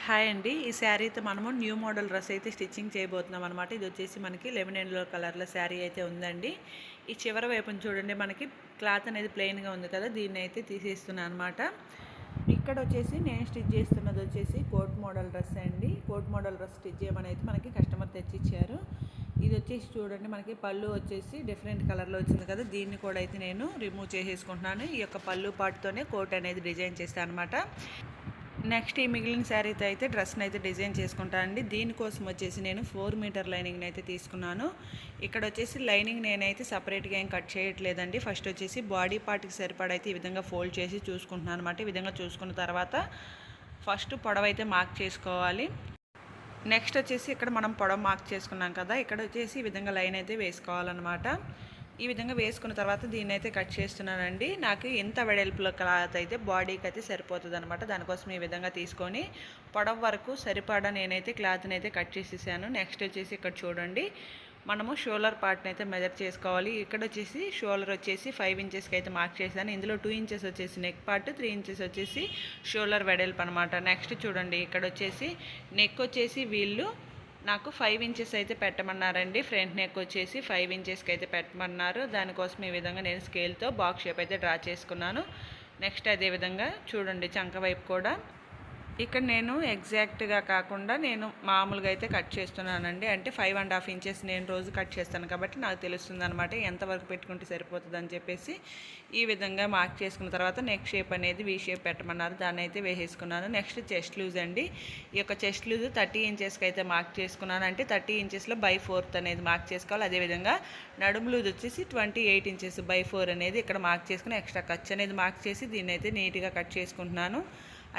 Hi అండి. ఈ శారీతో మనము న్యూ మోడల్ డ్రెస్ అయితే స్టిచ్చింగ్ చేయబోతున్నాం అనమాట. ఇది వచ్చేసి మనకి లెమన్ ఎల్లో కలర్లో శారీ అయితే ఉందండి. ఈ చివరి వైపున చూడండి, మనకి క్లాత్ అనేది ప్లెయిన్గా ఉంది కదా, దీన్ని అయితే తీసేస్తున్నాను అనమాట. ఇక్కడ వచ్చేసి నేను స్టిచ్ చేస్తున్నది వచ్చేసి కోట్ మోడల్ డ్రెస్ అండి. కోట్ మోడల్ డ్రెస్ స్టిచ్ చేయమని అయితే మనకి కస్టమర్ తెచ్చిచ్చారు. ఇది వచ్చేసి చూడండి, మనకి పళ్ళు వచ్చేసి డిఫరెంట్ కలర్లో వచ్చింది కదా, దీన్ని కూడా అయితే నేను రిమూవ్ చేసేసుకుంటున్నాను. ఈ యొక్క పళ్ళు పాటుతోనే కోట్ అనేది డిజైన్ చేస్తాను అనమాట. నెక్స్ట్ ఈ మిగిలిన శారీతో అయితే డ్రెస్ని అయితే డిజైన్ చేసుకుంటానండి. దీనికోసం వచ్చేసి నేను 4 మీటర్ లైనింగ్ని అయితే తీసుకున్నాను. ఇక్కడ వచ్చేసి లైనింగ్ నేనైతే సపరేట్గా ఏం కట్ చేయట్లేదండి. ఫస్ట్ వచ్చేసి బాడీ పార్ట్కి సరిపడా అయితే ఈ విధంగా ఫోల్డ్ చేసి చూసుకుంటున్నాను అనమాట. ఈ విధంగా చూసుకున్న తర్వాత ఫస్ట్ పొడవైతే మార్క్ చేసుకోవాలి. నెక్స్ట్ వచ్చేసి ఇక్కడ మనం పొడవు మార్క్ చేసుకున్నాం కదా, ఇక్కడ వచ్చేసి ఈ విధంగా లైన్ అయితే వేసుకోవాలన్నమాట. ఈ విధంగా వేసుకున్న తర్వాత దీన్ని అయితే కట్ చేస్తున్నానండి. నాకు ఎంత వెడల్పులో క్లాత్ అయితే బాడీకి అయితే సరిపోతుంది అనమాట. దానికోసం ఈ విధంగా తీసుకొని పొడవు వరకు సరిపడా నేనైతే క్లాత్ని అయితే కట్ చేసేసాను. నెక్స్ట్ వచ్చేసి ఇక్కడ చూడండి, మనము షోల్డర్ పార్ట్ని అయితే మెజర్ చేసుకోవాలి. ఇక్కడ వచ్చేసి షోల్డర్ వచ్చేసి 5 ఇంచెస్కి అయితే మార్క్ చేశాను. ఇందులో 2 ఇంచెస్ వచ్చేసి నెక్ పార్ట్, 3 ఇంచెస్ వచ్చేసి షోల్డర్ వెడల్పు అనమాట. నెక్స్ట్ చూడండి, ఇక్కడ వచ్చేసి నెక్ వచ్చేసి వీళ్ళు నాకు 5 ఇంచెస్ అయితే పెట్టమన్నారండి. ఫ్రంట్ నెక్ వచ్చేసి 5 ఇంచెస్కి అయితే పెట్టమన్నారు. దానికోసం ఈ విధంగా నేను స్కేల్తో బాక్స్ షేప్ అయితే డ్రా చేసుకున్నాను. నెక్స్ట్ అదేవిధంగా చూడండి, చంక వైపు కూడా ఇక్కడ నేను ఎగ్జాక్ట్గా కాకుండా నేను మామూలుగా అయితే కట్ చేస్తున్నానండి. అంటే 5.5 ఇంచెస్ నేను రోజు కట్ చేస్తాను కాబట్టి నాకు తెలుస్తుంది అనమాట ఎంతవరకు పెట్టుకుంటే సరిపోతుంది అని చెప్పేసి ఈ విధంగా మార్క్ చేసుకున్న తర్వాత నెక్ షేప్ అనేది వీ షేప్ పెట్టమన్నారు, దాన్ని అయితే వేసేసుకున్నాను. నెక్స్ట్ చెస్ట్ లూజ్ అండి. ఈ యొక్క చెస్ట్ లూజ్ 30 ఇంచెస్కి అయితే మార్క్ చేసుకున్నాను. అంటే 30 ఇంచెస్లో 4/4 అనేది మార్క్ చేసుకోవాలి. అదేవిధంగా నడుము లూజ్ వచ్చేసి 28 ఇంచెస్ 4/4 అనేది ఇక్కడ మార్క్ చేసుకుని ఎక్స్ట్రా ఖర్చు అనేది మార్క్ చేసి దీన్ని అయితే నీట్గా కట్ చేసుకుంటున్నాను.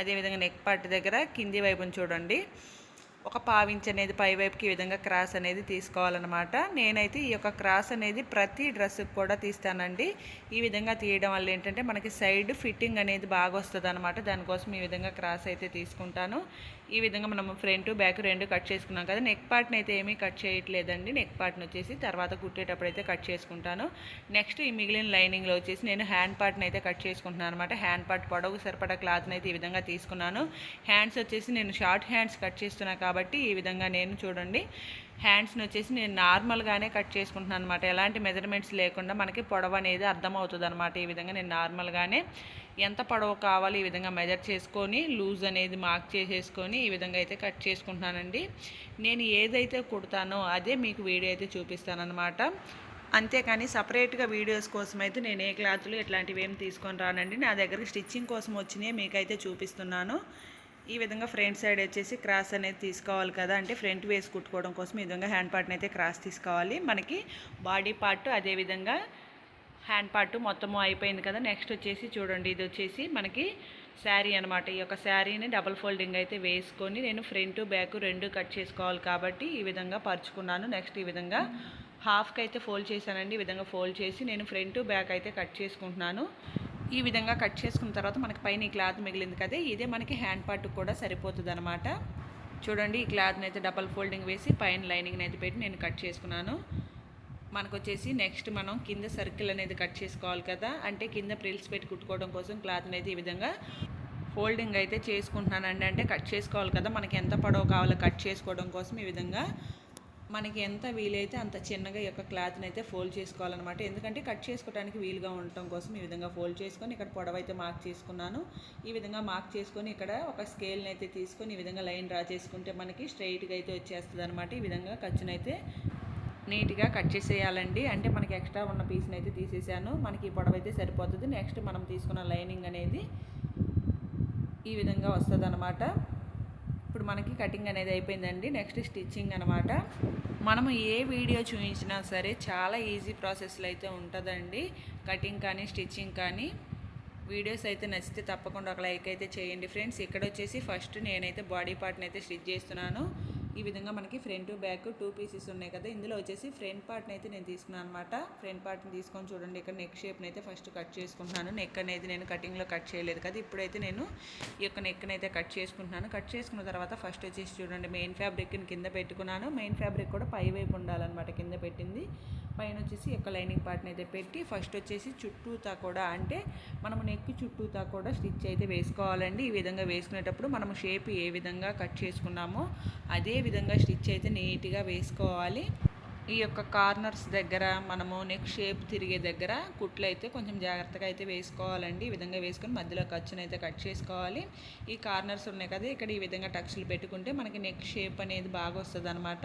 అదేవిధంగా నెక్ పార్ట్ దగ్గర కింది వైపుని చూడండి, ఒక 1/2 ఇంచ్ అనేది పై వైపుకి ఈ విధంగా క్రాస్ అనేది తీసుకోవాలన్నమాట. నేనైతే ఈ యొక్క క్రాస్ అనేది ప్రతి డ్రెస్కి కూడా తీస్తానండి. ఈ విధంగా తీయడం వల్ల ఏంటంటే మనకి సైడ్ ఫిట్టింగ్ అనేది బాగా వస్తుంది అనమాట. దానికోసం ఈ విధంగా క్రాస్ అయితే తీసుకుంటాను. ఈ విధంగా మనం ఫ్రంట్ బ్యాక్ 2 కట్ చేసుకున్నాం కదా, నెక్ పార్ట్ని అయితే ఏమీ కట్ చేయట్లేదండి. నెక్ పార్ట్ని వచ్చేసి తర్వాత కుట్టేటప్పుడు అయితే కట్ చేసుకుంటాను. నెక్స్ట్ ఈ మిగిలిన లైనింగ్లో వచ్చేసి నేను హ్యాండ్ పార్ట్ని అయితే కట్ చేసుకుంటున్నాను అనమాట. హ్యాండ్ పార్ట్ పొడవు సరిపడా క్లాత్ని అయితే ఈ విధంగా తీసుకున్నాను. హ్యాండ్స్ వచ్చేసి నేను షార్ట్ హ్యాండ్స్ కట్ చేస్తున్నాను కాబట్టి ఈ విధంగా నేను చూడండి హ్యాండ్స్ని వచ్చేసి నేను నార్మల్గానే కట్ చేసుకుంటున్నాను అనమాట. ఎలాంటి మెజర్మెంట్స్ లేకుండా మనకి పొడవు అనేది అర్థమవుతుంది అనమాట. ఈ విధంగా నేను నార్మల్గానే ఎంత పొడవు కావాలి ఈ విధంగా మెజర్ చేసుకొని లూజ్ అనేది మార్క్ చేసేసుకొని ఈ విధంగా అయితే కట్ చేసుకుంటున్నానండి. నేను ఏదైతే కుడతానో అదే మీకు వీడియో అయితే చూపిస్తానన్నమాట. అంతేకాని సపరేట్గా వీడియోస్ కోసం అయితే నేను ఏ క్లాత్లు ఇట్లాంటివి ఏం తీసుకొని రానండి. నా దగ్గరికి స్టిచ్చింగ్ కోసం వచ్చినాయి మీకైతే చూపిస్తున్నాను. ఈ విధంగా ఫ్రంట్ సైడ్ వచ్చేసి క్రాస్ అనేది తీసుకోవాలి కదా, అంటే ఫ్రంట్ వేసి కుట్టుకోవడం కోసం ఈ విధంగా హ్యాండ్ పార్ట్ని అయితే క్రాస్ తీసుకోవాలి. మనకి బాడీ పార్ట్ అదేవిధంగా హ్యాండ్ పార్ట్ మొత్తము అయిపోయింది కదా. నెక్స్ట్ వచ్చేసి చూడండి, ఇది వచ్చేసి మనకి శారీ అనమాట. ఈ యొక్క శారీని డబల్ ఫోల్డింగ్ అయితే వేసుకొని నేను ఫ్రంట్ బ్యాక్ 2 కట్ చేసుకోవాలి కాబట్టి ఈ విధంగా పరుచుకున్నాను. నెక్స్ట్ ఈ విధంగా హాఫ్కి అయితే ఫోల్డ్ చేశానండి. ఈ విధంగా ఫోల్డ్ చేసి నేను ఫ్రంట్ బ్యాక్ అయితే కట్ చేసుకుంటున్నాను. ఈ విధంగా కట్ చేసుకున్న తర్వాత మనకి పైన ఈ క్లాత్ మిగిలింది కదా, ఇదే మనకి హ్యాండ్ పార్ట్ కూడా సరిపోతుంది అనమాట. చూడండి, ఈ క్లాత్ని అయితే డబల్ ఫోల్డింగ్ వేసి పైన లైనింగ్ని అయితే పెట్టి నేను కట్ చేసుకున్నాను. మనకు వచ్చేసి నెక్స్ట్ మనం కింద సర్కిల్ అనేది కట్ చేసుకోవాలి కదా, అంటే కింద ప్రిల్స్ పెట్టి కుట్టుకోవడం కోసం క్లాత్ని అయితే ఈ విధంగా ఫోల్డింగ్ అయితే చేసుకుంటున్నానండి. అంటే కట్ చేసుకోవాలి కదా, మనకి ఎంత పొడవు కావాలో కట్ చేసుకోవడం కోసం ఈ విధంగా మనకి ఎంత వీలైతే అంత చిన్నగా ఈ యొక్క క్లాత్ని అయితే ఫోల్డ్ చేసుకోవాలన్నమాట. ఎందుకంటే కట్ చేసుకోవడానికి వీలుగా ఉండటం కోసం ఈ విధంగా ఫోల్డ్ చేసుకొని ఇక్కడ పొడవు అయితే మార్క్ చేసుకున్నాను. ఈ విధంగా మార్క్ చేసుకొని ఇక్కడ ఒక స్కేల్ని అయితే తీసుకొని ఈ విధంగా లైన్ డ్రా చేసుకుంటే మనకి స్ట్రైట్గా అయితే వచ్చేస్తుంది అనమాట. ఈ విధంగా ఖర్చునైతే నీట్గా కట్ చేసేయాలండి. అంటే మనకి ఎక్స్ట్రా ఉన్న పీస్ని అయితే తీసేసాను. మనకి ఈ పొడవు అయితే సరిపోతుంది. నెక్స్ట్ మనం తీసుకున్న లైనింగ్ అనేది ఈ విధంగా వస్తుంది అనమాట. ఇప్పుడు మనకి కటింగ్ అనేది అయిపోయిందండి. నెక్స్ట్ స్టిచ్చింగ్ అనమాట. మనము ఏ వీడియో చూపించినా సరే చాలా ఈజీ ప్రాసెస్లో అయితే ఉంటుందండి. కటింగ్ కానీ స్టిచ్చింగ్ కానీ. వీడియోస్ అయితే నచ్చితే తప్పకుండా ఒక లైక్ అయితే చేయండి ఫ్రెండ్స్. ఇక్కడ వచ్చేసి ఫస్ట్ నేనైతే బాడీ పార్ట్ని అయితే స్టిచ్ చేస్తున్నాను. ఈ విధంగా మనకి ఫ్రంట్ బ్యాక్ 2 పీసెస్ ఉన్నాయి కదా, ఇందులో వచ్చేసి ఫ్రంట్ పార్ట్ని అయితే నేను తీసుకున్నాను అనమాట. ఫ్రంట్ పార్ట్ని తీసుకొని చూడండి, ఇక్కడ నెక్ షేప్ని అయితే ఫస్ట్ కట్ చేసుకుంటున్నాను. నెక్ అనేది నేను కటింగ్లో కట్ చేయలేదు కదా, ఇప్పుడైతే నేను ఈ యొక్క నెక్ని అయితే కట్ చేసుకుంటున్నాను. కట్ చేసుకున్న తర్వాత ఫస్ట్ వచ్చేసి చూడండి, మెయిన్ ఫ్యాబ్రిక్ని కింద పెట్టుకున్నాను. మెయిన్ ఫ్యాబ్రిక్ కూడా పై వైపు ఉండాలన్నమాట, కింద పెట్టింది పైన వచ్చేసి ఈ యొక్క లైనింగ్ పార్ట్ని అయితే పెట్టి ఫస్ట్ వచ్చేసి చుట్టూతా కూడా అంటే మనము నెక్ చుట్టూతా కూడా స్టిచ్ అయితే వేసుకోవాలండి. ఈ విధంగా వేసుకునేటప్పుడు మనము షేప్ ఏ విధంగా కట్ చేసుకున్నామో అదే విధంగా స్టిచ్ అయితే నీట్గా వేసుకోవాలి. ఈ యొక్క కార్నర్స్ దగ్గర మనము నెక్ షేప్ తిరిగే దగ్గర కుట్లు అయితే కొంచెం జాగ్రత్తగా అయితే వేసుకోవాలండి. ఈ విధంగా వేసుకొని మధ్యలో ఖర్చును అయితే కట్ చేసుకోవాలి. ఈ కార్నర్స్ ఉన్నాయి కదా, ఇక్కడ ఈ విధంగా టక్స్లు పెట్టుకుంటే మనకి నెక్ షేప్ అనేది బాగా వస్తుంది అనమాట.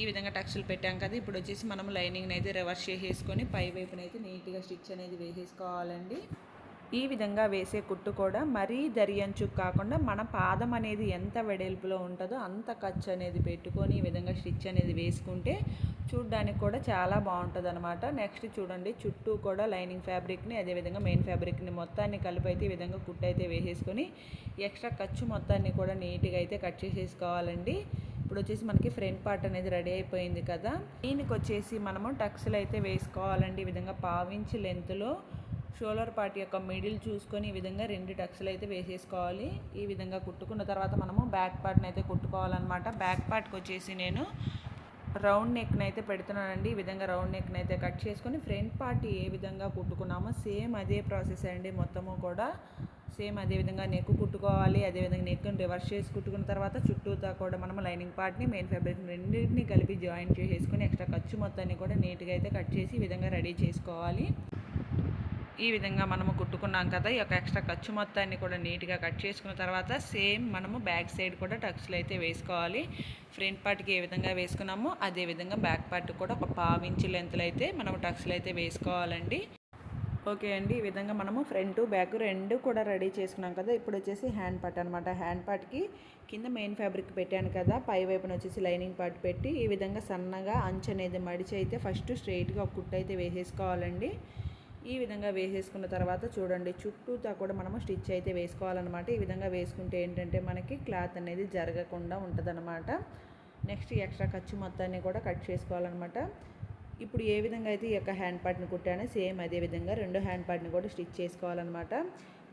ఈ విధంగా టక్స్లు పెట్టాం కదా, ఇప్పుడు వచ్చేసి మనం లైనింగ్ని అయితే రివర్స్ చేసేసుకొని పై వైపునైతే నీట్గా స్టిచ్ అనేది వేసేసుకోవాలండి. ఈ విధంగా వేసే కుట్టు కూడా మరీ దరియంచు కాకుండా మన పాదం అనేది ఎంత వెడల్పులో ఉంటుందో అంత ఖర్చు అనేది పెట్టుకొని ఈ విధంగా స్టిచ్ అనేది వేసుకుంటే చూడడానికి కూడా చాలా బాగుంటుంది అనమాట. నెక్స్ట్ చూడండి, చుట్టూ కూడా లైనింగ్ ఫ్యాబ్రిక్ని అదేవిధంగా మెయిన్ ఫ్యాబ్రిక్ని మొత్తాన్ని కలిపి అయితే ఈ విధంగా కుట్టు అయితే వేసేసుకొని ఎక్స్ట్రా ఖర్చు మొత్తాన్ని కూడా నీట్గా అయితే కట్ చేసేసుకోవాలండి. ఇప్పుడు వచ్చేసి మనకి ఫ్రంట్ పార్ట్ అనేది రెడీ అయిపోయింది కదా, దీనికి వచ్చేసి మనము టక్స్లు అయితే వేసుకోవాలండి. ఈ విధంగా 1/2 ఇంచ్ లెంత్లో షోల్డర్ పార్ట్ యొక్క మిడిల్ చూసుకొని ఈ విధంగా 2 టక్స్లు అయితే వేసేసుకోవాలి. ఈ విధంగా కుట్టుకున్న తర్వాత మనము బ్యాక్ పార్ట్ని అయితే కుట్టుకోవాలన్నమాట. బ్యాక్ పార్ట్కి వచ్చేసి నేను రౌండ్ నెక్ని అయితే పెడుతున్నానండి. ఈ విధంగా రౌండ్ నెక్ని అయితే కట్ చేసుకొని ఫ్రంట్ పార్ట్ ఏ విధంగా కుట్టుకున్నామో సేమ్ అదే ప్రాసెస్ అండి. మొత్తము కూడా సేమ్ అదే విధంగా నెక్ కుట్టుకోవాలి. అదేవిధంగా నెక్ని రివర్స్ చేసి కుట్టుకున్న తర్వాత చుట్టూతా కూడా మనం లైనింగ్ పార్ట్ని మెయిన్ ఫ్యాబ్రిక్ రెండింటిని కలిపి జాయిన్ చేసేసుకొని ఎక్స్ట్రా ఖర్చు మొత్తాన్ని కూడా నీట్గా అయితే కట్ చేసి ఈ విధంగా రెడీ చేసుకోవాలి. ఈ విధంగా మనము కుట్టుకున్నాం కదా, ఈ యొక్క ఎక్స్ట్రా ఖర్చు మొత్తాన్ని కూడా నీట్గా కట్ చేసుకున్న తర్వాత సేమ్ మనము బ్యాక్ సైడ్ కూడా టక్స్లు అయితే వేసుకోవాలి. ఫ్రంట్ పార్ట్కి ఏ విధంగా వేసుకున్నామో అదే విధంగా బ్యాక్ పార్ట్ కూడా ఒక 1/2 ఇంచ్ లెంత్లో అయితే మనము టక్స్లు అయితే వేసుకోవాలండి. ఓకే అండి, ఈ విధంగా మనము ఫ్రంట్ బ్యాక్ రెండు కూడా రెడీ చేసుకున్నాం కదా. ఇప్పుడు వచ్చేసి హ్యాండ్ పార్ట్ అనమాట. హ్యాండ్ పార్ట్కి కింద మెయిన్ ఫ్యాబ్రిక్ పెట్టాను కదా, పై వైపున వచ్చేసి లైనింగ్ పార్ట్ పెట్టి ఈ విధంగా సన్నగా అంచు అనేది మడిచి అయితే ఫస్ట్ స్ట్రైట్గా ఒక కుట్టు అయితే వేసేసుకోవాలండి. ఈ విధంగా వేసేసుకున్న తర్వాత చూడండి, చుట్టూతా కూడా మనము స్టిచ్ అయితే వేసుకోవాలన్నమాట. ఈ విధంగా వేసుకుంటే ఏంటంటే మనకి క్లాత్ అనేది జరగకుండా ఉంటుందన్నమాట. నెక్స్ట్ ఎక్స్ట్రా ఖర్చు మొత్తాన్ని కూడా కట్ చేసుకోవాలన్నమాట. ఇప్పుడు ఏ విధంగా అయితే ఈ యొక్క హ్యాండ్ పార్ట్ని కుట్టానో సేమ్ అదే విధంగా రెండు హ్యాండ్ పార్ట్ని కూడా స్టిచ్ చేసుకోవాలన్నమాట.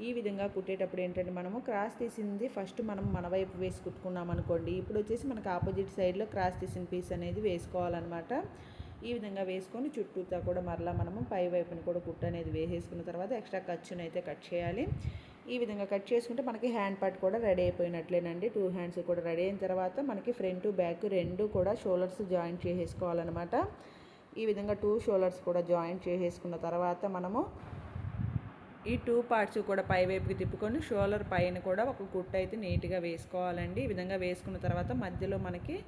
ఈ విధంగా కుట్టేటప్పుడు ఏంటంటే మనము క్రాస్ తీసింది ఫస్ట్ మనం మన వైపు వేసి కుట్టుకున్నాం అనుకోండి, ఇప్పుడు వచ్చేసి మనకు ఆపోజిట్ సైడ్లో క్రాస్ తీసిన పీస్ అనేది వేసుకోవాలన్నమాట. ఈ విధంగా వేసుకొని చుట్టూతా కూడా మరలా మనము పై వైపుని కూడా కుట్టు అనేది వేసేసుకున్న తర్వాత ఎక్స్ట్రా ఖర్చును అయితే కట్ చేయాలి. ఈ విధంగా కట్ చేసుకుంటే మనకి హ్యాండ్ పార్ట్ కూడా రెడీ అయిపోయినట్లేనండి. 2 హ్యాండ్స్ కూడా రెడీ అయిన తర్వాత మనకి ఫ్రంట్ బ్యాక్ రెండు కూడా షోల్డర్స్ జాయింట్ చేసేసుకోవాలన్నమాట. ఈ విధంగా 2 షోల్డర్స్ కూడా జాయింట్ చేసేసుకున్న తర్వాత మనము ఈ 2 పార్ట్స్ కూడా పై వైపుకి తిప్పుకొని షోల్డర్ పైన కూడా ఒక కుట్టు అయితే నీట్గా వేసుకోవాలండి. ఈ విధంగా వేసుకున్న తర్వాత మధ్యలో మనకి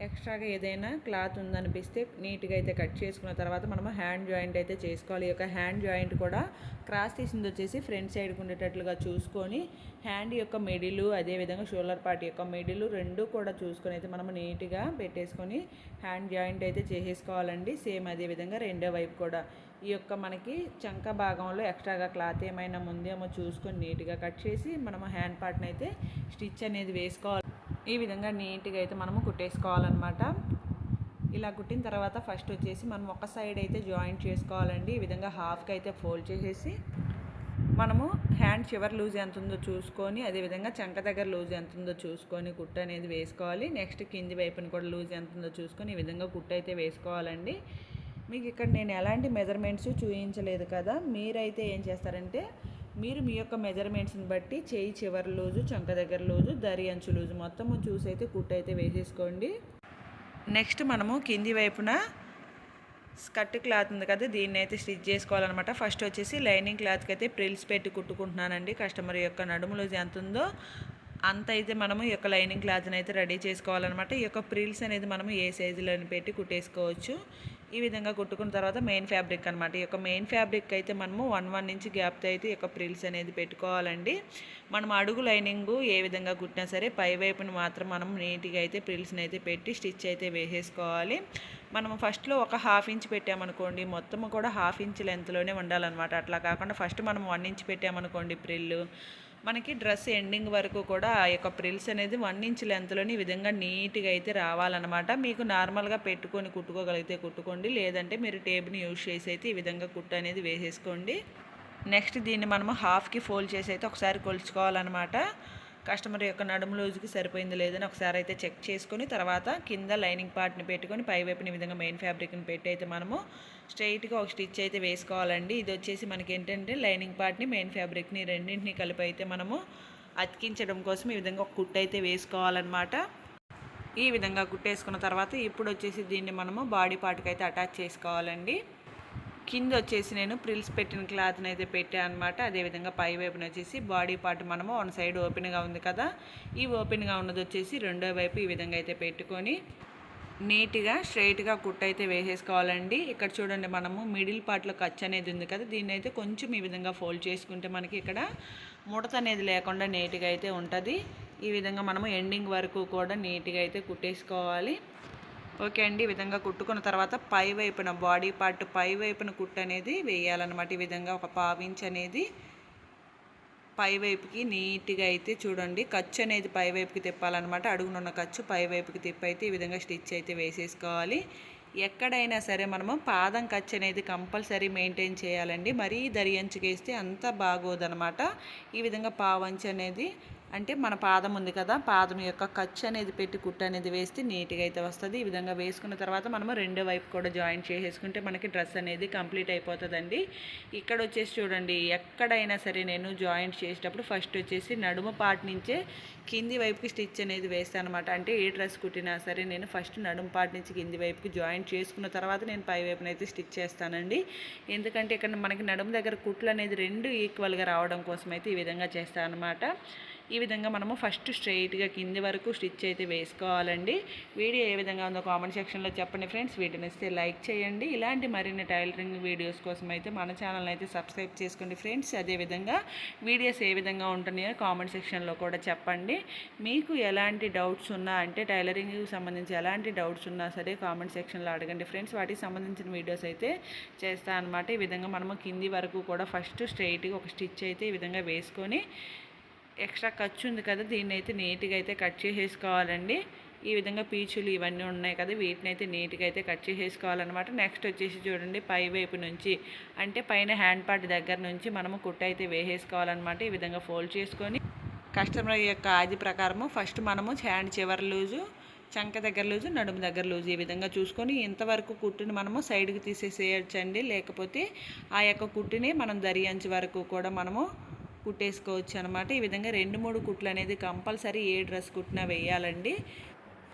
ఎక్స్ట్రాగా ఏదైనా క్లాత్ ఉందనిపిస్తే నీట్గా అయితే కట్ చేసుకున్న తర్వాత మనము హ్యాండ్ జాయింట్ అయితే చేసుకోవాలి. ఈ యొక్క హ్యాండ్ జాయింట్ కూడా క్రాస్ తీసింది వచ్చేసి ఫ్రంట్ సైడ్కి ఉండేటట్లుగా చూసుకొని హ్యాండ్ యొక్క మిడిలు అదేవిధంగా షోల్డర్ పార్ట్ యొక్క మిడిలు రెండు కూడా చూసుకొని అయితే మనము నీట్గా పెట్టేసుకొని హ్యాండ్ జాయింట్ అయితే చేసేసుకోవాలండి. సేమ్ అదేవిధంగా రెండో వైపు కూడా ఈ యొక్క మనకి చంక భాగంలో ఎక్స్ట్రాగా క్లాత్ ఏమైనా ముందేమో చూసుకొని నీట్గా కట్ చేసి మనము హ్యాండ్ పార్ట్ని అయితే స్టిచ్ అనేది వేసుకోవాలి. ఈ విధంగా నీట్గా అయితే మనము కుట్టేసుకోవాలన్నమాట. ఇలా కుట్టిన తర్వాత ఫస్ట్ వచ్చేసి మనం ఒక సైడ్ అయితే జాయింట్ చేసుకోవాలండి. ఈ విధంగా హాఫ్కి అయితే ఫోల్డ్ చేసేసి మనము హ్యాండ్ చివరి లూజ్ ఎంత ఉందో చూసుకొని అదేవిధంగా చంక దగ్గర లూజ్ ఎంత ఉందో చూసుకొని కుట్టు అనేది వేసుకోవాలి. నెక్స్ట్ కింది వైపుని కూడా లూజ్ ఎంత ఉందో చూసుకొని ఈ విధంగా కుట్టు అయితే వేసుకోవాలండి. మీకు ఇక్కడ నేను ఎలాంటి మెజర్మెంట్స్ చూపించలేదు కదా, మీరైతే ఏం చేస్తారంటే మీరు మీ యొక్క మెజర్మెంట్స్ని బట్టి చేయి చివరి లూజు చంక దగ్గర లూజు దరి అంచు లూజు మొత్తము చూసి అయితే కుట్టు అయితే వేసేసుకోండి. నెక్స్ట్ మనము కింది వైపున స్కర్ట్ క్లాత్ ఉంది కదా, దీన్ని అయితే స్టిచ్ చేసుకోవాలన్నమాట. ఫస్ట్ వచ్చేసి లైనింగ్ క్లాత్కి అయితే ప్రిల్స్ పెట్టి కుట్టుకుంటున్నానండి. కస్టమర్ యొక్క నడుము లూజ్ ఎంత ఉందో అంత అయితే మనము ఈ యొక్క లైనింగ్ క్లాత్ని అయితే రెడీ చేసుకోవాలన్నమాట. ఈ యొక్క ప్రిల్స్ అనేది మనము ఏ సైజులోని పెట్టి కుట్టేసుకోవచ్చు. ఈ విధంగా కుట్టుకున్న తర్వాత మెయిన్ ఫ్యాబ్రిక్ అనమాట. ఈ యొక్క మెయిన్ ఫ్యాబ్రిక్ అయితే మనము 1 ఇంచ్ గ్యాప్తో అయితే ఈ యొక్క ప్రిల్స్ అనేది పెట్టుకోవాలండి. మనం అడుగు లైనింగు ఏ విధంగా కుట్టినా సరే పై వైపుని మాత్రం మనం నీట్గా అయితే ప్రిల్స్ని అయితే పెట్టి స్టిచ్ అయితే వేసేసుకోవాలి. మనము ఫస్ట్లో ఒక 1/2 ఇంచ్ పెట్టామనుకోండి, మొత్తము కూడా 1/2 ఇంచ్ లెంత్లోనే ఉండాలన్నమాట. అట్లా కాకుండా ఫస్ట్ మనం 1 ఇంచ్ పెట్టామనుకోండి ప్రిల్లు, మనకి డ్రెస్ ఎండింగ్ వరకు కూడా ఆ యొక్క ప్రిల్స్ అనేది 1 ఇంచ్ లెంత్లోని ఈ విధంగా నీట్గా అయితే రావాలన్నమాట. మీకు నార్మల్గా పెట్టుకొని కుట్టుకోగలిగితే కుట్టుకోండి, లేదంటే మీరు టేప్ని యూజ్ చేసి అయితే ఈ విధంగా కుట్టు అనేది వేసేసుకోండి. నెక్స్ట్ దీన్ని మనము హాఫ్కి ఫోల్డ్ చేసి అయితే ఒకసారి కొలుచుకోవాలన్నమాట. కస్టమర్ యొక్క నడుము లూజ్కి సరిపోయింది లేదని ఒకసారి అయితే చెక్ చేసుకొని తర్వాత కింద లైనింగ్ పార్ట్ని పెట్టుకొని పై వైపుని ఈ విధంగా మెయిన్ ఫ్యాబ్రిక్ని పెట్టి అయితే మనము స్ట్రైట్గా ఒక స్టిచ్ అయితే వేసుకోవాలండి. ఇది వచ్చేసి మనకి ఏంటంటే లైనింగ్ పార్ట్ని మెయిన్ ఫ్యాబ్రిక్ని రెండింటిని కలిపి అయితే మనము అతికించడం కోసం ఈ విధంగా ఒక కుట్టు అయితే వేసుకోవాలన్నమాట. ఈ విధంగా కుట్టేసుకున్న తర్వాత ఇప్పుడు వచ్చేసి దీన్ని మనము బాడీ పార్ట్కి అయితే అటాచ్ చేసుకోవాలండి. కింద వచ్చేసి నేను ప్రిల్స్ పెట్టిన క్లాత్ని అయితే పెట్టాను అనమాట. అదేవిధంగా పై వైపున వచ్చేసి బాడీ పార్ట్ మనము వన్ సైడ్ ఓపెన్గా ఉంది కదా, ఈ ఓపెన్గా ఉన్నది వచ్చేసి రెండో వైపు ఈ విధంగా అయితే పెట్టుకొని నీట్గా స్ట్రైట్గా కుట్టు అయితే వేసేసుకోవాలండి. ఇక్కడ చూడండి మనము మిడిల్ పార్ట్లో ఖర్చు అనేది ఉంది కదా, దీన్ని అయితే కొంచెం ఈ విధంగా ఫోల్డ్ చేసుకుంటే మనకి ఇక్కడ ముడత అనేది లేకుండా నీట్గా అయితే ఉంటుంది. ఈ విధంగా మనము ఎండింగ్ వరకు కూడా నీట్గా అయితే కుట్టేసుకోవాలి. ఓకే అండి, ఈ విధంగా కుట్టుకున్న తర్వాత పై వైపున బాడీ పార్ట్ పై వైపున కుట్టు అనేది వేయాలన్నమాట. ఈ విధంగా ఒక పావించ్ అనేది పై వైపుకి నీట్గా అయితే చూడండి ఖర్చు అనేది పై వైపుకి తిప్పాలన్నమాట. అడుగునున్న ఖర్చు పై వైపుకి తిప్పి అయితే ఈ విధంగా స్టిచ్ అయితే వేసేసుకోవాలి. ఎక్కడైనా సరే మనము పాదం ఖర్చు అనేది కంపల్సరీ మెయింటైన్ చేయాలండి. మరీ దరియంచుకేస్తే అంత బాగోదనమాట. ఈ విధంగా పావంచు అనేది అంటే మన పాదం ఉంది కదా, పాదం యొక్క ఖర్చు అనేది పెట్టి కుట్టు అనేది వేస్తే నీట్గా అయితే వస్తుంది. ఈ విధంగా వేసుకున్న తర్వాత మనము రెండో వైపు కూడా జాయిన్ చేసేసుకుంటే మనకి డ్రెస్ అనేది కంప్లీట్ అయిపోతుందండి. ఇక్కడ వచ్చేసి చూడండి ఎక్కడైనా సరే నేను జాయింట్ చేసేటప్పుడు ఫస్ట్ వచ్చేసి నడుము పార్ట్ నుంచే కింది వైపుకి స్టిచ్ అనేది వేస్తాను అనమాట. అంటే ఏ డ్రెస్ కుట్టినా సరే నేను ఫస్ట్ నడుము పార్ట్ నుంచి కింది వైపుకి జాయింట్ చేసుకున్న తర్వాత నేను పై వైపునైతే స్టిచ్ చేస్తానండి. ఎందుకంటే ఇక్కడ మనకి నడుము దగ్గర కుట్లు అనేది రెండు ఈక్వల్గా రావడం కోసం అయితే ఈ విధంగా చేస్తాను అనమాట. ఈ విధంగా మనము ఫస్ట్ స్ట్రైట్గా కింది వరకు స్టిచ్ అయితే వేసుకోవాలండి. వీడియో ఏ విధంగా ఉందో కామెంట్ సెక్షన్లో చెప్పండి ఫ్రెండ్స్. వీటిని ఇస్తే లైక్ చేయండి. ఇలాంటి మరిన్ని టైలరింగ్ వీడియోస్ కోసం అయితే మన ఛానల్ అయితే సబ్స్క్రైబ్ చేసుకోండి ఫ్రెండ్స్. అదేవిధంగా వీడియోస్ ఏ విధంగా ఉంటున్నాయో కామెంట్ సెక్షన్లో కూడా చెప్పండి. మీకు ఎలాంటి డౌట్స్ ఉన్నా అంటే టైలరింగ్కి సంబంధించి ఎలాంటి డౌట్స్ ఉన్నా సరే కామెంట్ సెక్షన్లో అడగండి ఫ్రెండ్స్. వాటికి సంబంధించిన వీడియోస్ అయితే చేస్తాను అనమాట. ఈ విధంగా మనము కింది వరకు కూడా ఫస్ట్ స్ట్రైట్గా ఒక స్టిచ్ అయితే ఈ విధంగా వేసుకొని ఎక్స్ట్రా ఖర్చు ఉంది కదా, దీన్ని అయితే నీట్గా అయితే కట్ చేసేసుకోవాలండి. ఈ విధంగా పీచులు ఇవన్నీ ఉన్నాయి కదా, వీటిని అయితే నీట్గా అయితే కట్ చేసేసుకోవాలన్నమాట. నెక్స్ట్ వచ్చేసి చూడండి పై వైపు నుంచి అంటే పైన హ్యాండ్ పార్ట్ దగ్గర నుంచి మనము కుట్టు అయితే వేసేసుకోవాలన్నమాట. ఈ విధంగా ఫోల్డ్ చేసుకొని కస్టమర్ యొక్క ఆది ప్రకారము ఫస్ట్ మనము హ్యాండ్ చివరి లూజు, చంక దగ్గర లూజు, నడుము దగ్గర లూజు ఈ విధంగా చూసుకొని ఇంతవరకు కుట్టుని మనము సైడ్కి తీసేసేయచ్చండి. లేకపోతే ఆ యొక్క కుట్టుని మనం దరి అంచు వరకు కూడా మనము కుట్టేసుకోవచ్చు అనమాట. ఈ విధంగా 2-3 కుట్లు అనేది కంపల్సరీ ఏ డ్రెస్ కుట్టినా వేయాలండి.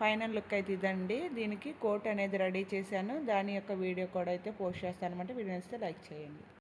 ఫైనల్ లుక్ అయితే ఇదండి. దీనికి కోట్ అనేది రెడీ చేశాను, దాని యొక్క వీడియో కూడా అయితే పోస్ట్ చేస్తాను అనమాట. వీడియో నచ్చితే లైక్ చేయండి.